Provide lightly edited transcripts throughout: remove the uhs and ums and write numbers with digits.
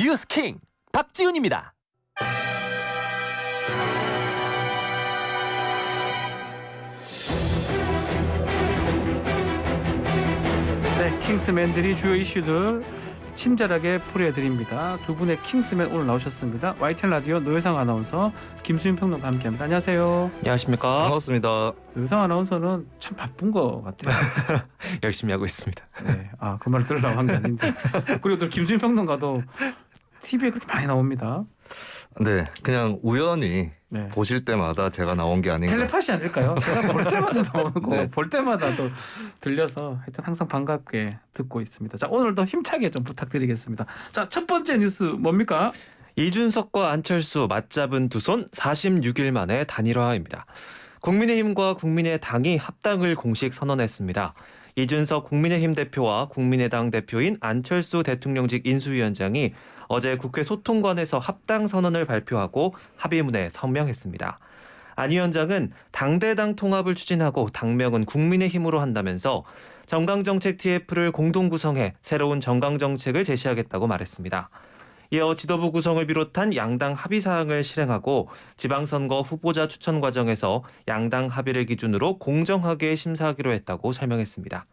뉴스킹 박지훈입니다. 네, 킹스맨들이 주요 이슈들 친절하게 풀어드립니다. 두 분의 킹스맨 오늘 나오셨습니다. YTN 라디오 노회상 아나운서, 김수민 평론가 함께합니다. 안녕하세요. 안녕하십니까. 반갑습니다. 노회상 아나운서는 참 바쁜 것 같아요. 열심히 하고 있습니다. 네, 그 말을 들으려고 한 게 아닌데. 그리고 또 김수민 평론가도 TV에 그렇게 많이 나옵니다. 네, 그냥 우연히 네. 보실 때마다 제가 나온 게 아닌가. 텔레파시 아닐까요? 제가 볼 때마다 나오고 네. 볼 때마다 또 들려서 하여튼 항상 반갑게 듣고 있습니다. 자, 오늘도 힘차게 좀 부탁드리겠습니다. 자, 첫 번째 뉴스 뭡니까? 이준석과 안철수 맞잡은 두 손 46일 만에 단일화입니다. 국민의힘과 국민의당이 합당을 공식 선언했습니다. 이준석 국민의힘 대표와 국민의당 대표인 안철수 대통령직 인수위원장이 어제 국회 소통관에서 합당 선언을 발표하고 합의문에 서명했습니다. 안 위원장은 당대당 통합을 추진하고 당명은 국민의힘으로 한다면서 정강정책 TF를 공동 구성해 새로운 정강정책을 제시하겠다고 말했습니다. 이어 지도부 구성을 비롯한 양당 합의 사항을 실행하고 지방선거 후보자 추천 과정에서 양당 합의를 기준으로 공정하게 심사하기로 했다고 설명했습니다.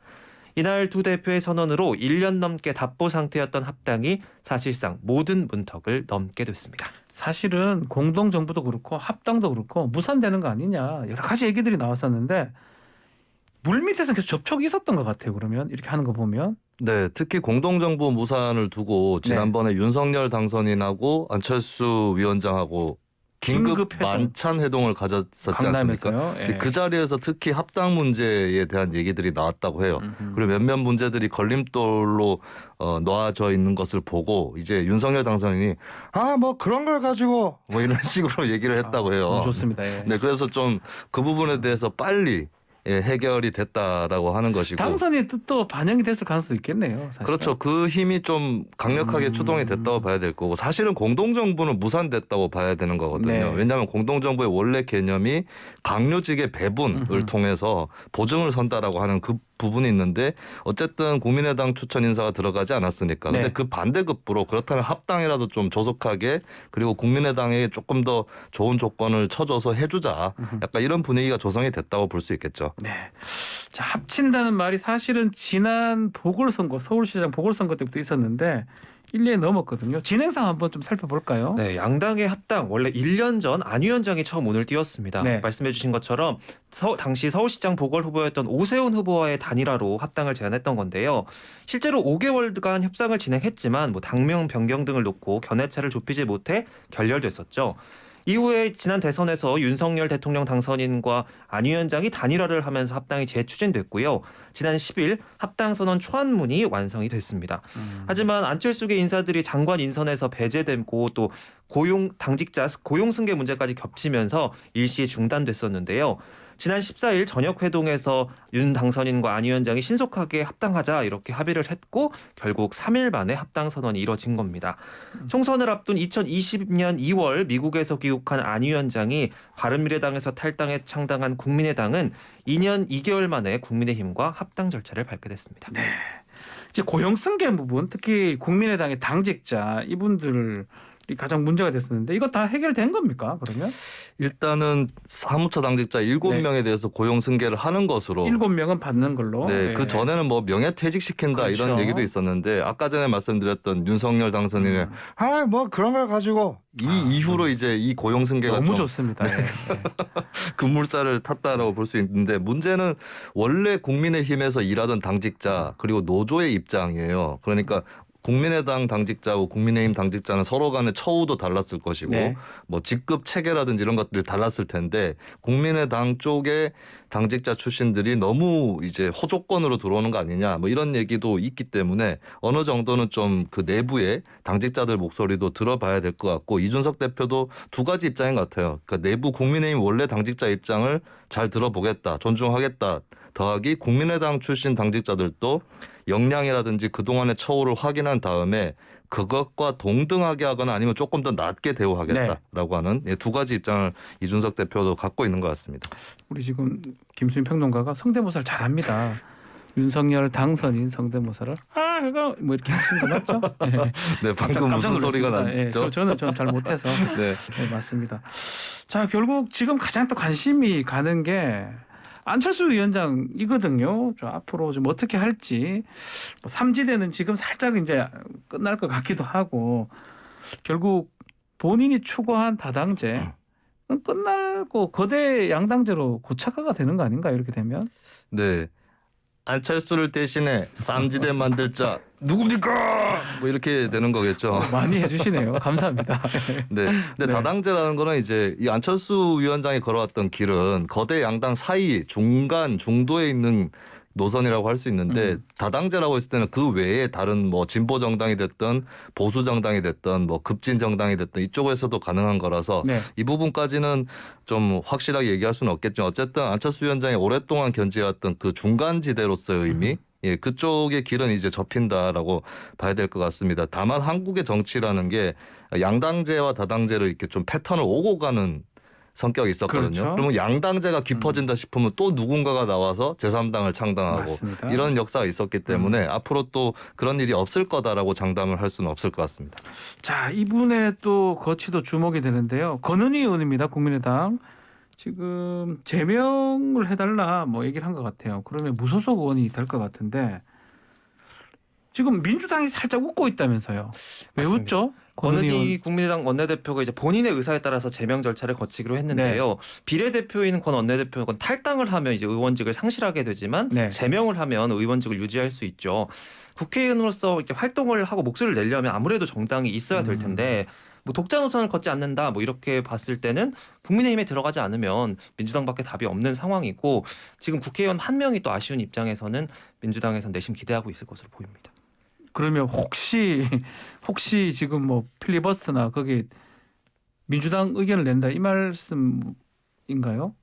이날 두 대표의 선언으로 1년 넘게 답보 상태였던 합당이 사실상 모든 문턱을 넘게 됐습니다. 사실은 공동정부도 그렇고 합당도 그렇고 무산되는 거 아니냐 여러 가지 얘기들이 나왔었는데 물밑에서는 계속 접촉이 있었던 것 같아요. 그러면 이렇게 하는 거 보면. 네, 특히 공동정부 무산을 두고 지난번에 윤석열 당선인하고 안철수 위원장하고 긴급 회동. 만찬 회동을 가졌었지 않습니까? 강남에서요. 예. 그 자리에서 특히 합당 문제에 대한 얘기들이 나왔다고 해요. 그리고 몇몇 문제들이 걸림돌로 놓아져 있는 것을 보고 이제 윤석열 당선인이 뭐 그런 걸 가지고 뭐 이런 식으로 얘기를 했다고 해요. 좋습니다. 예. 네, 그래서 좀 그 부분에 대해서 빨리 해결이 됐다라고 하는 것이고. 당선인의 뜻도 반영이 됐을 가능성도 있겠네요. 사실은. 그렇죠. 그 힘이 좀 강력하게 추동이 됐다고 봐야 될 거고 사실은 공동정부는 무산됐다고 봐야 되는 거거든요. 네. 왜냐하면 공동정부의 원래 개념이 강요직의 배분을 통해서 보증을 선다라고 하는 그 부분이 있는데 어쨌든 국민의당 추천 인사가 들어가지 않았으니까. 근데 네. 그 반대급부로 그렇다면 합당이라도 좀 조속하게 그리고 국민의당에 조금 더 좋은 조건을 쳐줘서 해주자. 약간 이런 분위기가 조성이 됐다고 볼 수 있겠죠. 네. 자, 합친다는 말이 사실은 지난 보궐선거, 서울시장 보궐선거 때부터 있었는데 1년 넘었거든요. 진행상 한번 좀 살펴볼까요? 네, 양당의 합당 원래 1년 전 안 위원장이 처음 운을 띄웠습니다. 네. 말씀해 주신 것처럼 당시 서울시장 보궐 후보였던 오세훈 후보와의 단일화로 합당을 제안했던 건데요. 실제로 5개월간 협상을 진행했지만 당명 변경 등을 놓고 견해차를 좁히지 못해 결렬됐었죠. 이후에 지난 대선에서 윤석열 대통령 당선인과 안 위원장이 단일화를 하면서 합당이 재추진됐고요. 지난 10일 합당 선언 초안문이 완성이 됐습니다. 하지만 안철수계 인사들이 장관 인선에서 배제되고 또 당직자 고용 승계 문제까지 겹치면서 일시에 중단됐었는데요. 지난 14일 저녁 회동에서 윤 당선인과 안 위원장이 신속하게 합당하자 이렇게 합의를 했고 결국 3일 만에 합당 선언이 이뤄진 겁니다. 총선을 앞둔 2020년 2월 미국에서 귀국한 안 위원장이 바른미래당에서 탈당해 창당한 국민의당은 2년 2개월 만에 국민의힘과 합당 절차를 밟게 됐습니다. 네. 이제 고용 승계 부분, 특히 국민의당의 당직자 이분들이 가장 문제가 됐었는데 이거 다 해결된 겁니까? 그러면 일단은 사무처 당직자 7명에 대해서 고용 승계를 하는 것으로 7명은 받는 걸로. 네, 그 전에는 명예퇴직시킨다 그렇죠. 이런 얘기도 있었는데 아까 전에 말씀드렸던 윤석열 당선인의 그런 걸 가지고 이후로 이제 이 고용 승계가 너무 좀 좋습니다. 네. 급물살을 탔다라고 볼 수 있는데 문제는 원래 국민의힘에서 일하던 당직자 그리고 노조의 입장이에요. 그러니까 국민의당 당직자하고 국민의힘 당직자는 서로 간의 처우도 달랐을 것이고 네. 직급 체계라든지 이런 것들이 달랐을 텐데 국민의당 쪽의 당직자 출신들이 너무 이제 호조건으로 들어오는 거 아니냐 이런 얘기도 있기 때문에 어느 정도는 좀 그 내부의 당직자들 목소리도 들어봐야 될 것 같고 이준석 대표도 두 가지 입장인 것 같아요. 그러니까 내부 국민의힘 원래 당직자 입장을 잘 들어보겠다, 존중하겠다. 더하기 국민의당 출신 당직자들도 역량이라든지 그동안의 처우를 확인한 다음에 그것과 동등하게 하거나 아니면 조금 더 낮게 대우하겠다라고 하는 두 가지 입장을 이준석 대표도 갖고 있는 것 같습니다. 우리 지금 김수민 평론가가 성대모사를 잘합니다. 윤석열 당선인 성대모사를 그거 뭐 이렇게 하신 거 맞죠? 네. 네, 방금 깜짝 무슨 소리가 놀랐습니다. 예, 났죠? 저는 잘 못해서 네. 네, 맞습니다. 자, 결국 지금 가장 또 관심이 가는 게 안철수 위원장이거든요. 앞으로 좀 어떻게 할지. 뭐 삼지대는 지금 살짝 이제 끝날 것 같기도 하고 결국 본인이 추구한 다당제 끝날고 거대 양당제로 고착화가 되는 거 아닌가 이렇게 되면? 네. 안철수를 대신해 쌈지대 만들 자 누굽니까? 뭐 이렇게 되는 거겠죠. 많이 해주시네요. 감사합니다. 네. 근데 네. 다당제라는 거는 이제 이 안철수 위원장이 걸어왔던 길은 거대 양당 사이 중간 중도에 있는 노선이라고 할 수 있는데 다당제라고 했을 때는 그 외에 다른 뭐 진보 정당이 됐든 보수 정당이 됐든 뭐 급진 정당이 됐든 이쪽에서도 가능한 거라서 네. 이 부분까지는 좀 확실하게 얘기할 수는 없겠지만 어쨌든 안철수 위원장이 오랫동안 견지해왔던 그 중간지대로서의 의미 예, 그쪽의 길은 이제 접힌다라고 봐야 될 것 같습니다. 다만 한국의 정치라는 게 양당제와 다당제를 이렇게 좀 패턴을 오고 가는 성격이 있었거든요. 그렇죠. 그러면 양당제가 깊어진다 싶으면 또 누군가가 나와서 제3당을 창당하고 맞습니다. 이런 역사가 있었기 때문에 앞으로 또 그런 일이 없을 거다라고 장담을 할 수는 없을 것 같습니다. 자, 이분의 또 거취도 주목이 되는데요. 권은희 의원입니다. 국민의당. 지금 제명을 해달라 뭐 얘기를 한 것 같아요. 그러면 무소속 의원이 될 것 같은데 지금 민주당이 살짝 웃고 있다면서요. 왜 맞습니다. 웃죠? 권은희 의원. 권은희 국민의당 원내대표가 이제 본인의 의사에 따라서 제명 절차를 거치기로 했는데요. 비례대표인 권 원내대표는 탈당을 하면 이제 의원직을 상실하게 되지만 네. 제명을 하면 의원직을 유지할 수 있죠. 국회의원으로서 이렇게 활동을 하고 목소리를 내려면 아무래도 정당이 있어야 될 텐데 뭐 독자 노선을 걷지 않는다 뭐 이렇게 봤을 때는 국민의힘에 들어가지 않으면 민주당밖에 답이 없는 상황이고 지금 국회의원 한 명이 또 아쉬운 입장에서는 민주당에선 내심 기대하고 있을 것으로 보입니다. 그러면 혹시 지금 뭐 필리버스터나 거기 민주당 의견을 낸다 이 말씀인가요?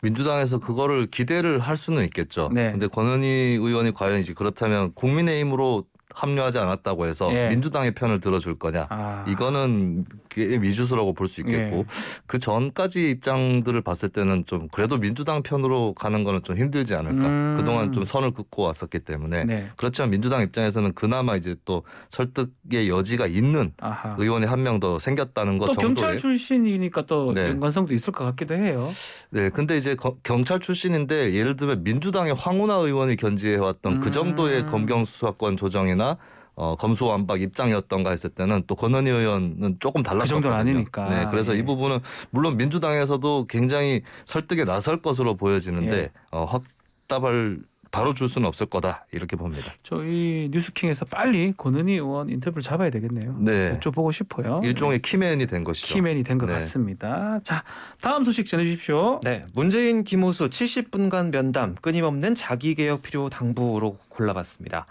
민주당에서 그거를 기대를 할 수는 있겠죠. 네. 근데 권은희 의원이 과연 이제 그렇다면 국민의힘으로 합류하지 않았다고 해서 예. 민주당의 편을 들어줄 거냐? 이거는 미주수라고 볼 수 있겠고 예. 그 전까지 입장들을 봤을 때는 좀 그래도 민주당 편으로 가는 거는 좀 힘들지 않을까. 그동안 좀 선을 긋고 왔었기 때문에 네. 그렇지만 민주당 입장에서는 그나마 이제 또 설득의 여지가 있는 아하. 의원이 한 명 더 생겼다는 것 또 정도에 경찰 출신이니까 또 네. 연관성도 있을 것 같기도 해요. 네, 근데 이제 경찰 출신인데 예를 들면 민주당의 황운하 의원이 견지해왔던 그 정도의 검경 수사권 조정이나 검수완박 입장이었던가 했을 때는 또 권은희 의원은 조금 달랐거든요. 그 정도는 아니니까. 네, 그래서 예. 이 부분은 물론 민주당에서도 굉장히 설득에 나설 것으로 보여지는데 예. 확답을 바로 줄 수는 없을 거다 이렇게 봅니다. 저희 뉴스킹에서 빨리 권은희 의원 인터뷰를 잡아야 되겠네요. 네, 여쭤보고 싶어요. 일종의 키맨이 된 것이죠. 키맨이 된 것 네. 같습니다. 자, 다음 소식 전해주십시오. 네, 문재인 김호수 70분간 면담 끊임없는 자기개혁 필요 당부로 골라봤습니다.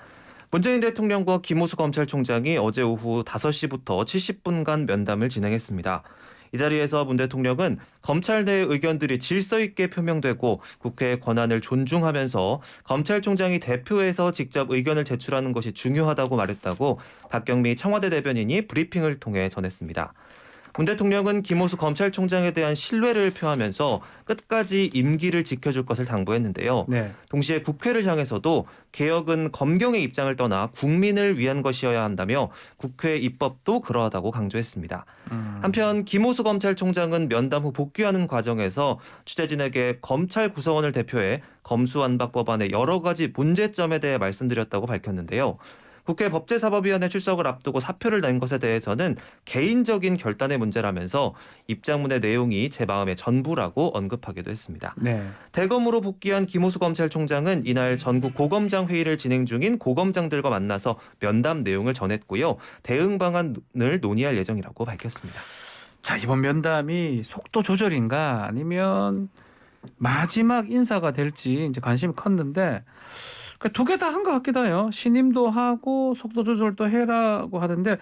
문재인 대통령과 김호수 검찰총장이 어제 오후 5시부터 70분간 면담을 진행했습니다. 이 자리에서 문 대통령은 검찰 내 의견들이 질서 있게 표명되고 국회의 권한을 존중하면서 검찰총장이 대표해서 직접 의견을 제출하는 것이 중요하다고 말했다고 박경미 청와대 대변인이 브리핑을 통해 전했습니다. 문 대통령은 김호수 검찰총장에 대한 신뢰를 표하면서 끝까지 임기를 지켜줄 것을 당부했는데요. 네. 동시에 국회를 향해서도 개혁은 검경의 입장을 떠나 국민을 위한 것이어야 한다며 국회 입법도 그러하다고 강조했습니다. 한편 김호수 검찰총장은 면담 후 복귀하는 과정에서 취재진에게 검찰 구성원을 대표해 검수완박 법안의 여러 가지 문제점에 대해 말씀드렸다고 밝혔는데요. 국회 법제사법위원회 출석을 앞두고 사표를 낸 것에 대해서는 개인적인 결단의 문제라면서 입장문의 내용이 제 마음의 전부라고 언급하기도 했습니다. 네. 대검으로 복귀한 김호수 검찰총장은 이날 전국 고검장 회의를 진행 중인 고검장들과 만나서 면담 내용을 전했고요. 대응 방안을 논의할 예정이라고 밝혔습니다. 자, 이번 면담이 속도 조절인가 아니면 마지막 인사가 될지 이제 관심이 컸는데 두 개 다 한 것 같기도 해요. 신임도 하고 속도 조절도 해라고 하던데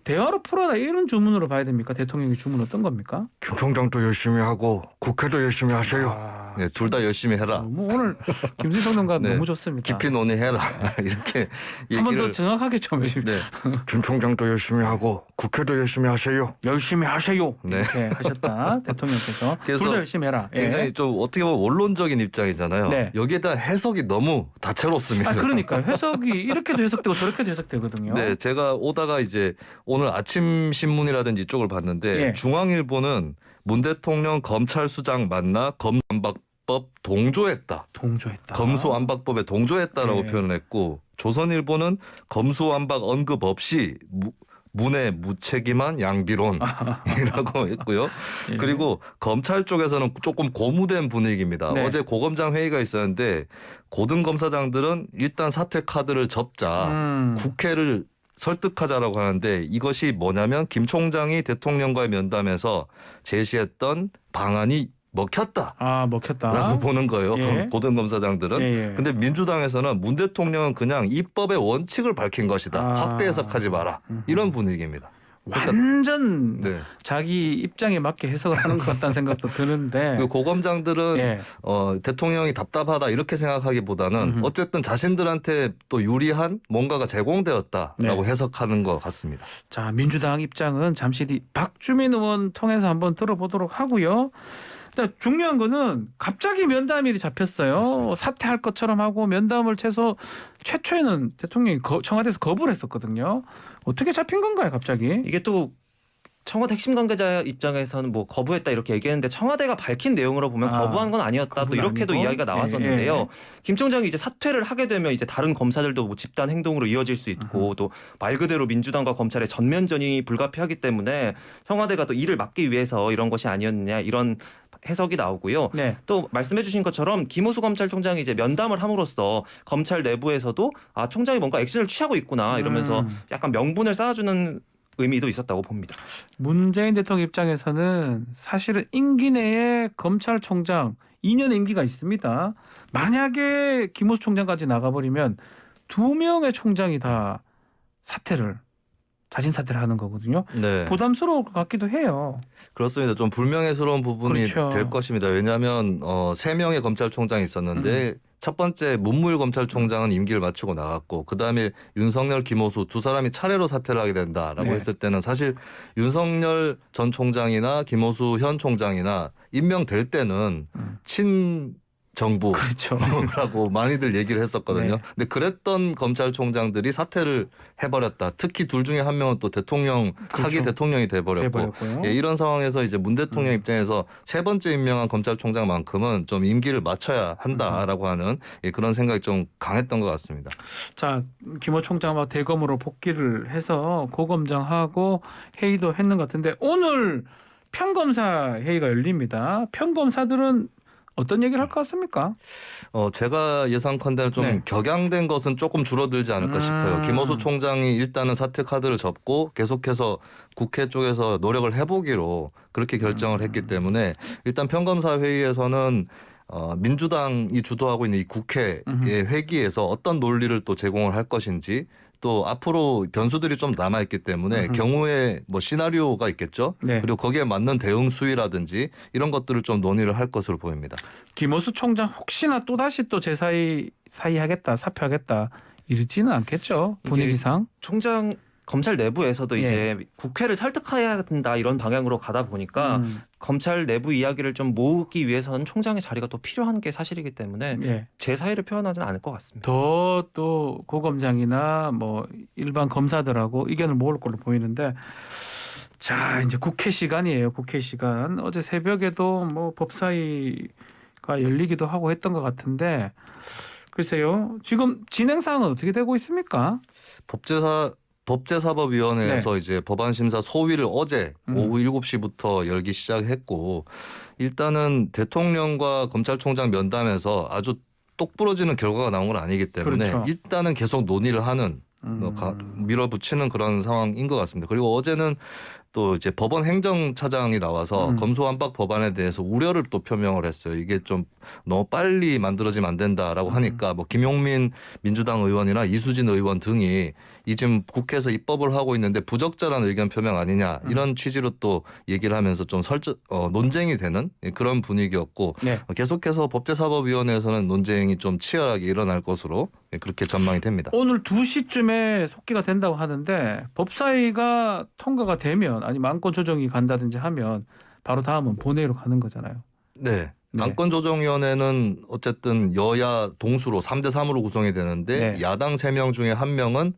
대화로 풀어라 이런 주문으로 봐야 됩니까? 대통령의 주문 어떤 겁니까? 김 총장도 열심히 하고 국회도 열심히 하세요. 아, 네, 둘 다 열심히 해라. 뭐 오늘 김수희 평론가 네. 너무 좋습니다. 깊이 논의해라. 이렇게 한 번 더 얘기를. 정확하게 좀 해주세요. 네. 김 총장도 열심히 하고 국회도 열심히 하세요. 열심히 하세요. 네. 이렇게 하셨다 대통령께서. 그래서 둘 다 열심히 해라. 예. 굉장히 좀 어떻게 보면 원론적인 입장이잖아요. 네. 여기에 대한 해석이 너무 다채롭습니다. 아 그러니까 해석이 이렇게도 해석되고 저렇게도 해석되거든요. 네, 제가 오다가 이제 오늘 아침 신문이라든지 이쪽을 봤는데 예. 중앙일보는 문 대통령 검찰수장 만나 검수안박법 동조했다. 동조했다. 검수안박법에 동조했다라고 예. 표현을 했고 조선일보는 검수안박 언급 없이 문의 무책임한 양비론이라고 했고요. 예. 그리고 검찰 쪽에서는 조금 고무된 분위기입니다. 네. 어제 고검장 회의가 있었는데 고등검사장들은 일단 사퇴 카드를 접자 국회를 설득하자라고 하는데 이것이 뭐냐면 김 총장이 대통령과의 면담에서 제시했던 방안이 먹혔다라고 아 먹혔다. 보는 거예요. 예. 고등검사장들은. 예, 예. 근데 민주당에서는 문 대통령은 그냥 입법의 원칙을 밝힌 것이다. 아. 확대 해석하지 마라. 이런 분위기입니다. 완전 네. 자기 입장에 맞게 해석을 하는 것 같다는 생각도 드는데. 그 고검장들은 예. 대통령이 답답하다 이렇게 생각하기보다는 어쨌든 자신들한테 또 유리한 뭔가가 제공되었다라고 네. 해석하는 것 같습니다. 자 민주당 입장은 잠시 뒤 박주민 의원 통해서 한번 들어보도록 하고요. 자 중요한 거는 갑자기 면담일이 잡혔어요. 맞습니다. 사퇴할 것처럼 하고 면담을 최초에는 대통령이 청와대에서 거부를 했었거든요. 어떻게 잡힌 건가요, 갑자기? 이게 또 청와대 핵심 관계자 입장에서는 뭐 거부했다 이렇게 얘기했는데 청와대가 밝힌 내용으로 보면 아, 거부한 건 아니었다 또 그건 이렇게도 아니고? 이야기가 나왔었는데요. 예, 예. 김 총장이 이제 사퇴를 하게 되면 이제 다른 검사들도 뭐 집단 행동으로 이어질 수 있고 또 말 그대로 민주당과 검찰의 전면전이 불가피하기 때문에 청와대가 또 이를 막기 위해서 이런 것이 아니었느냐 이런 해석이 나오고요. 네. 또 말씀해주신 것처럼 김호수 검찰총장이 이제 면담을 함으로써 검찰 내부에서도 아 총장이 뭔가 액션을 취하고 있구나 이러면서 약간 명분을 쌓아주는 의미도 있었다고 봅니다. 문재인 대통령 입장에서는 사실은 임기 내에 검찰총장 2년 임기가 있습니다. 만약에 김호수 총장까지 나가버리면 2명의 총장이 다 자진 사퇴를 하는 거거든요. 네. 부담스러울 것 같기도 해요. 그렇습니다. 좀 불명예스러운 부분이 그렇죠. 될 것입니다. 왜냐하면 3명의 검찰총장이 있었는데 첫 번째 문무일 검찰총장은 임기를 마치고 나갔고 그다음에 윤석열, 김호수 두 사람이 차례로 사퇴를 하게 된다라고 네. 했을 했을 때는 사실 윤석열 전 총장이나 김호수 현 총장이나 임명될 때는 친정부라고 그렇죠. 많이들 얘기를 했었거든요. 네. 근데 그랬던 검찰총장들이 사퇴를 해버렸다. 특히 둘 중에 한 명은 또 대통령 차기 그렇죠. 대통령이 돼버렸고 돼버렸고요. 예, 이런 상황에서 이제 문 대통령 입장에서 세 번째 임명한 검찰총장만큼은 좀 임기를 맞춰야 한다라고 하는 그런 생각이 좀 강했던 것 같습니다. 자, 김호 총장과 대검으로 복귀를 해서 고검장하고 회의도 했는 것 같은데 오늘 평검사 회의가 열립니다. 평검사들은 어떤 얘기를 할 것 같습니까? 제가 예상컨대는 좀 네. 격양된 것은 조금 줄어들지 않을까 싶어요. 김호수 총장이 일단은 사퇴 카드를 접고 계속해서 국회 쪽에서 노력을 해보기로 그렇게 결정을 했기 때문에 일단 평검사 회의에서는 민주당이 주도하고 있는 이 국회의 회기에서 어떤 논리를 또 제공을 할 것인지 또 앞으로 변수들이 좀 남아있기 때문에 경우에 뭐 시나리오가 있겠죠. 네. 그리고 거기에 맞는 대응 수위라든지 이런 것들을 좀 논의를 할 것으로 보입니다. 김호수 총장 혹시나 또다시 또 사의하겠다, 사표하겠다 이러지는 않겠죠. 분위기상. 총장 검찰 내부에서도 예. 이제 국회를 설득해야 된다 이런 방향으로 가다 보니까 검찰 내부 이야기를 좀 모으기 위해서는 총장의 자리가 또 필요한 게 사실이기 때문에 예. 제 사의를 표현하지는 않을 것 같습니다. 더 또 고검장이나 뭐 일반 검사들하고 의견을 모을 걸로 보이는데 자 이제 국회 시간이에요. 국회 시간. 어제 새벽에도 뭐 법사위가 열리기도 하고 했던 것 같은데 글쎄요. 지금 진행 사항은 어떻게 되고 있습니까? 법제사법위원회에서 네. 이제 법안 심사 소위를 어제 오후 7시부터 열기 시작했고 일단은 대통령과 검찰총장 면담에서 아주 똑부러지는 결과가 나온 건 아니기 때문에 그렇죠. 일단은 계속 논의를 하는 밀어붙이는 그런 상황인 것 같습니다. 그리고 어제는 또 이제 법원 행정차장이 나와서 검수완박 법안에 대해서 우려를 또 표명을 했어요. 이게 좀 너무 빨리 만들어지면 안 된다라고 하니까 뭐 김용민 민주당 의원이나 이수진 의원 등이 이 지금 국회에서 입법을 하고 있는데 부적절한 의견 표명 아니냐 이런 취지로 또 얘기를 하면서 좀 논쟁이 되는 그런 분위기였고 네. 계속해서 법제사법위원회에서는 논쟁이 좀 치열하게 일어날 것으로 그렇게 전망이 됩니다. 오늘 2시쯤에 속기가 된다고 하는데 법사위가 통과가 되면 아니면 안건 조정이 간다든지 하면 바로 다음은 본회의로 가는 거잖아요. 네. 네. 안건조정위원회는 어쨌든 여야 동수로 3대 3으로 구성이 되는데 네. 야당 3명 중에 1명은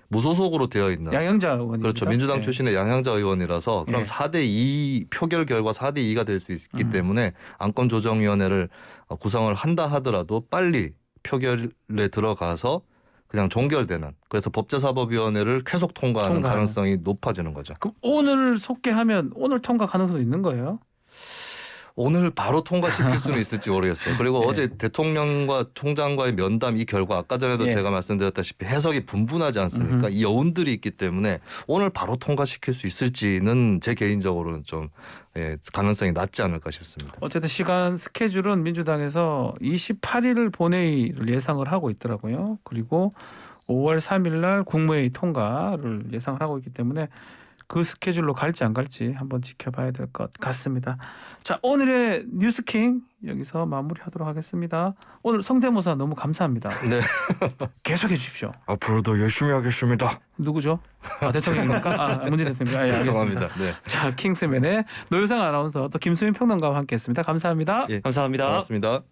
무소속으로 되어 있는 양형자 의원입니다. 그렇죠. 민주당 네. 출신의 양형자 의원이라서 그럼 네. 4대2 표결 결과 4대2가 될 수 있기 때문에 안건조정위원회를 구성을 한다 하더라도 빨리 표결에 들어가서 그냥 종결되는 그래서 법제사법위원회를 쾌속 통과하는 통과하는. 가능성이 높아지는 거죠. 그럼 오늘 속개하면 오늘 통과 가능성도 있는 거예요? 오늘 바로 통과시킬 수는 있을지 모르겠어요. 그리고 네. 어제 대통령과 총장과의 면담 이 결과 아까 전에도 예. 제가 말씀드렸다시피 해석이 분분하지 않습니까? 이 여운들이 있기 때문에 오늘 바로 통과시킬 수 있을지는 제 개인적으로는 좀 가능성이 낮지 않을까 싶습니다. 어쨌든 시간 스케줄은 민주당에서 28일 본회의를 예상을 하고 있더라고요. 그리고 5월 3일 날 국무회의 통과를 예상을 하고 있기 때문에 그 스케줄로 갈지 안 갈지 한번 지켜봐야 될 것 같습니다. 자, 오늘의 뉴스킹 여기서 마무리하도록 하겠습니다. 오늘 성대모사 너무 감사합니다. 네. 계속해 주십시오. 앞으로도 열심히 하겠습니다. 누구죠? 대통령입니까? 문재인 대통령. 예, 알겠습니다. 죄송합니다. 네. 자, 킹스맨의 노유상 아나운서 또 김수민 평론가와 함께했습니다. 감사합니다. 감사합니다. 고맙습니다.